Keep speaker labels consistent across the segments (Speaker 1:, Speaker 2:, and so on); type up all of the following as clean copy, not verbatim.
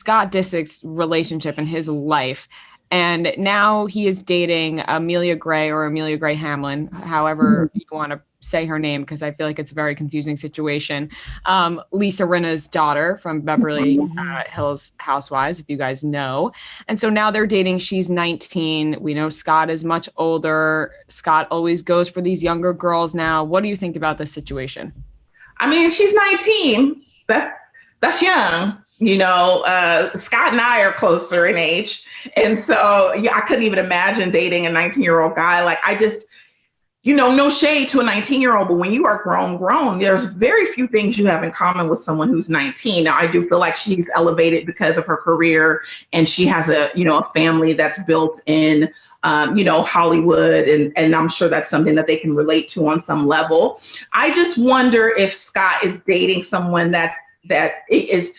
Speaker 1: Scott Disick's relationship and his life. And now he is dating Amelia Gray or Amelia Gray Hamlin, however you want to say her name, because I feel like it's a very confusing situation. Lisa Rinna's daughter from Beverly Hills Housewives, if you guys know. And so now they're dating. She's 19. We know Scott is much older. Scott always goes for these younger girls now. What do you think about this situation?
Speaker 2: I mean, she's 19. That's young. Scott and I are closer in age. And so, yeah, I couldn't even imagine dating a 19-year-old guy. Like, I just, no shade to a 19-year-old, but when you are grown, there's very few things you have in common with someone who's 19. Now, I do feel like she's elevated because of her career, and she has a family that's built in, Hollywood. And I'm sure that's something that they can relate to on some level. I just wonder if Scott is dating someone that is,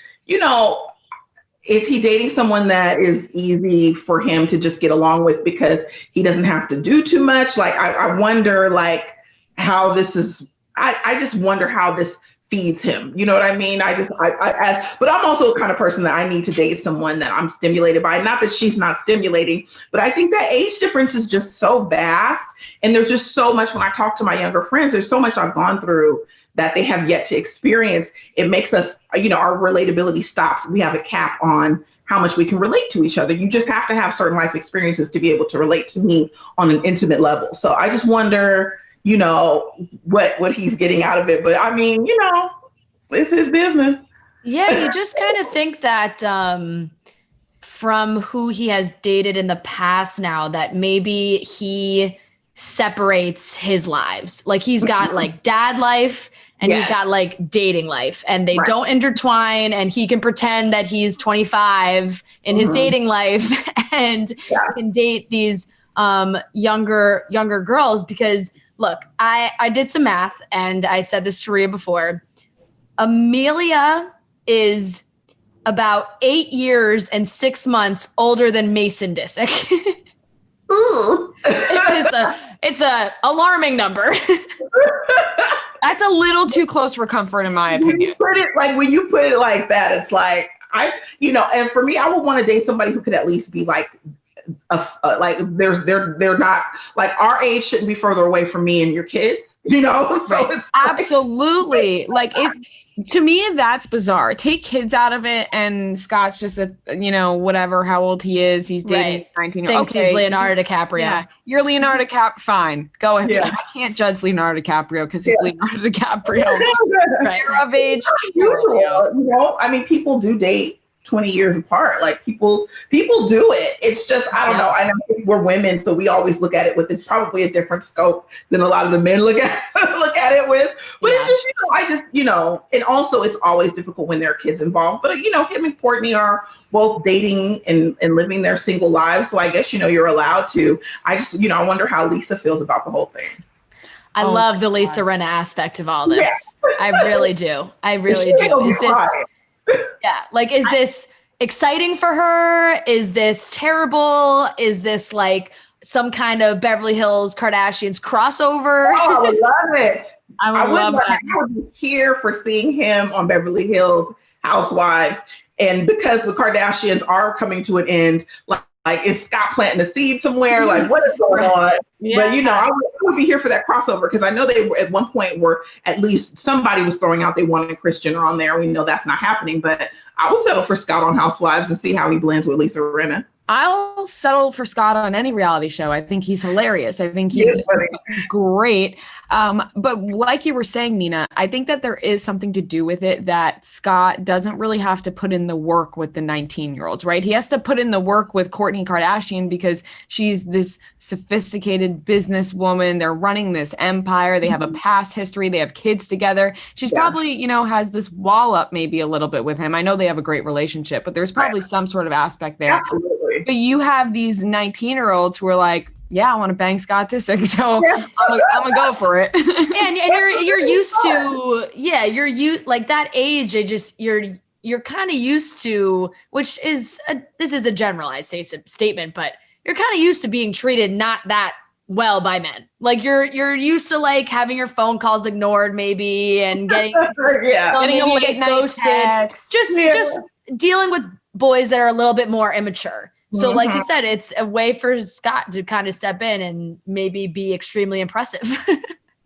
Speaker 2: is he dating someone that is easy for him to just get along with because he doesn't have to do too much? Like, I wonder, like, how this is, I just wonder how this feeds him. You know what I mean? But I'm also the kind of person that I need to date someone that I'm stimulated by. Not that she's not stimulating, but I think that age difference is just so vast. And there's just so much, when I talk to my younger friends, there's so much I've gone through that they have yet to experience. It makes us, our relatability stops. We have a cap on how much we can relate to each other. You just have to have certain life experiences to be able to relate to me on an intimate level. So I just wonder, what he's getting out of it. But I mean, it's his business.
Speaker 3: Yeah, you just kind of think that from who he has dated in the past now, that maybe he separates his lives. Like, he's got like dad life and he's got like dating life, and they don't intertwine, and he can pretend that he's 25 in his dating life and can date these younger girls. Because look, I did some math, and I said this to Rhea before. Amelia is about 8 years and 6 months older than Mason Disick.
Speaker 2: Ooh.
Speaker 3: It's a alarming number.
Speaker 1: That's a little too close for comfort, in my opinion.
Speaker 2: When you put it like that, it's like, and for me, I would want to date somebody who could at least be like, they're not, like, our age shouldn't be further away from me and your kids, So it's
Speaker 1: absolutely like it. To me, that's bizarre. Take kids out of it, and Scott's just whatever, how old he is. He's dating 19.
Speaker 3: Thinks he's Leonardo DiCaprio. Yeah,
Speaker 1: you're Leonardo DiCaprio. Fine, go ahead.
Speaker 2: Yeah.
Speaker 1: I can't judge Leonardo DiCaprio because he's Leonardo DiCaprio. You're of age.
Speaker 2: I mean, people do date 20 years apart. Like, people do it. It's just, I don't know. I think we're women, so we always look at it with probably a different scope than a lot of the men look at it with. But it's just, and also it's always difficult when there are kids involved. But, him and Courtney are both dating and living their single lives. So I guess, you're allowed to. I just, I wonder how Lisa feels about the whole thing.
Speaker 3: I love the Lisa Rinna aspect of all this. Yeah. I really do. I really do. Is this... Yeah. Like, is this exciting for her? Is this terrible? Is this like some kind of Beverly Hills Kardashians crossover?
Speaker 2: Oh, I would love it.
Speaker 1: I
Speaker 2: would be here for seeing him on Beverly Hills Housewives. And because the Kardashians are coming to an end, like, is Scott planting a seed somewhere? Like, what is going on? Yeah. But, I would be here for that crossover, because I know they were at one point were, at least somebody was throwing out they wanted Kris Jenner on there. We know that's not happening, but I will settle for Scott on Housewives and see how he blends with Lisa Rinna.
Speaker 1: I'll settle for Scott on any reality show. I think he's hilarious. I think he's great. But like you were saying, Nina, I think that there is something to do with it that Scott doesn't really have to put in the work with the 19-year-olds, right? He has to put in the work with Kourtney Kardashian because she's this sophisticated businesswoman. They're running this empire. They have a past history. They have kids together. She's probably, has this wall up maybe a little bit with him. I know they have a great relationship, but there's probably some sort of aspect there.
Speaker 2: Absolutely.
Speaker 1: But you have these 19-year-olds who are like, yeah, I want to bang Scott Disick, so I'm gonna go for it.
Speaker 3: and you're used to, like that age. You're kind of used to, which is this is a generalized statement, but you're kind of used to being treated not that well by men. Like you're used to like having your phone calls ignored maybe, and getting
Speaker 1: getting a late night
Speaker 3: ghosted.
Speaker 1: text.
Speaker 3: Just dealing with boys that are a little bit more immature. So like you said, it's a way for Scott to kind of step in and maybe be extremely impressive.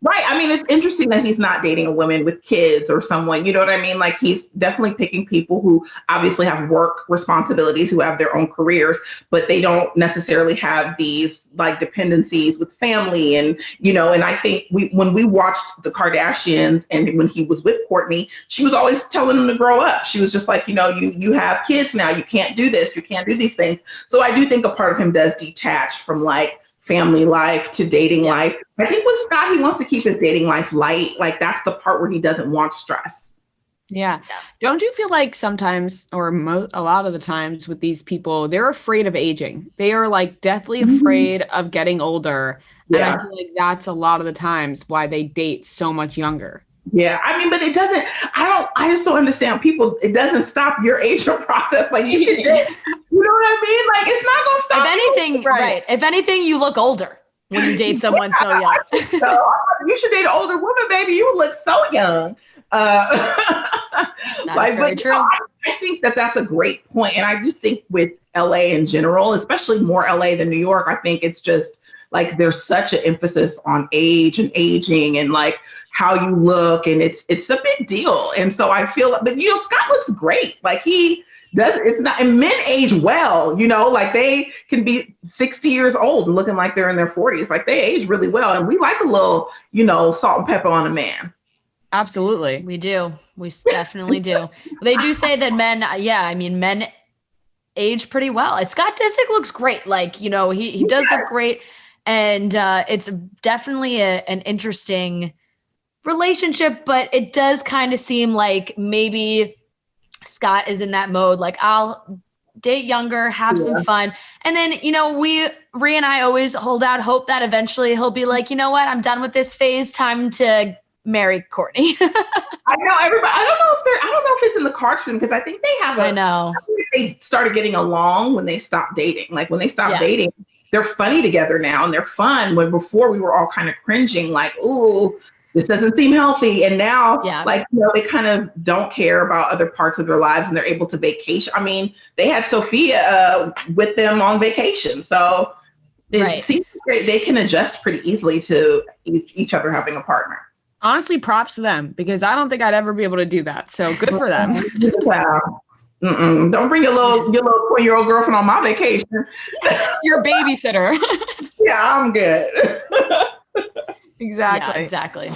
Speaker 2: Right. I mean, it's interesting that he's not dating a woman with kids or someone, you know what I mean? Like he's definitely picking people who obviously have work responsibilities, who have their own careers, but they don't necessarily have these like dependencies with family. And, you know, and I think when we watched the Kardashians and when he was with Kourtney, she was always telling him to grow up. She was just like, you know, you have kids now, you can't do this, you can't do these things. So I do think a part of him does detach from like family life to dating life. I think with Scott, he wants to keep his dating life light. Like that's the part where he doesn't want stress.
Speaker 1: Yeah. Don't you feel like sometimes, or a lot of the times with these people, they're afraid of aging. They are like deathly afraid of getting older. Yeah. And I feel like that's a lot of the times why they date so much younger.
Speaker 2: Yeah, I mean, but it doesn't, I just don't understand people. It doesn't stop your aging process. Like you can date, you know what I mean? Like it's not going to stop.
Speaker 3: If anything, right. If anything, you look older when you date someone so young.
Speaker 2: So you should date an older woman, baby. You would look so young.
Speaker 3: That's very true.
Speaker 2: I think that's a great point. And I just think with LA in general, especially more LA than New York, I think it's just like there's such an emphasis on age and aging and like how you look, and it's a big deal. And so I feel, but you know, Scott looks great. Like he does, it's not, and men age well, you know, like they can be 60 years old and looking like they're in their 40s. Like they age really well. And we like a little, you know, salt and pepper on a man.
Speaker 1: Absolutely.
Speaker 3: We do. We definitely do. They do say that men, men age pretty well. Scott Disick looks great. Like, you know, he does look great. And it's definitely an interesting relationship, but it does kind of seem like maybe Scott is in that mode. Like I'll date younger, have some fun. And then, you know, Rhea and I always hold out hope that eventually he'll be like, you know what, I'm done with this phase. Time to marry Kourtney.
Speaker 2: I know everybody. I don't know if it's in the cards for them because I think they have
Speaker 3: I know.
Speaker 2: They started getting along when they stopped dating. Like when they stopped dating, they're funny together now and they're fun. When before we were all kind of cringing, like, ooh, this doesn't seem healthy. And now, like, you know, they kind of don't care about other parts of their lives and they're able to vacation. I mean, they had Sophia with them on vacation. So it seems like they can adjust pretty easily to each other having a partner.
Speaker 1: Honestly, props to them because I don't think I'd ever be able to do that. So good for them.
Speaker 2: Wow. Don't bring your little 20-year-old girlfriend on my vacation.
Speaker 1: Your babysitter.
Speaker 2: Yeah, I'm good.
Speaker 1: Exactly.
Speaker 3: Yeah, exactly.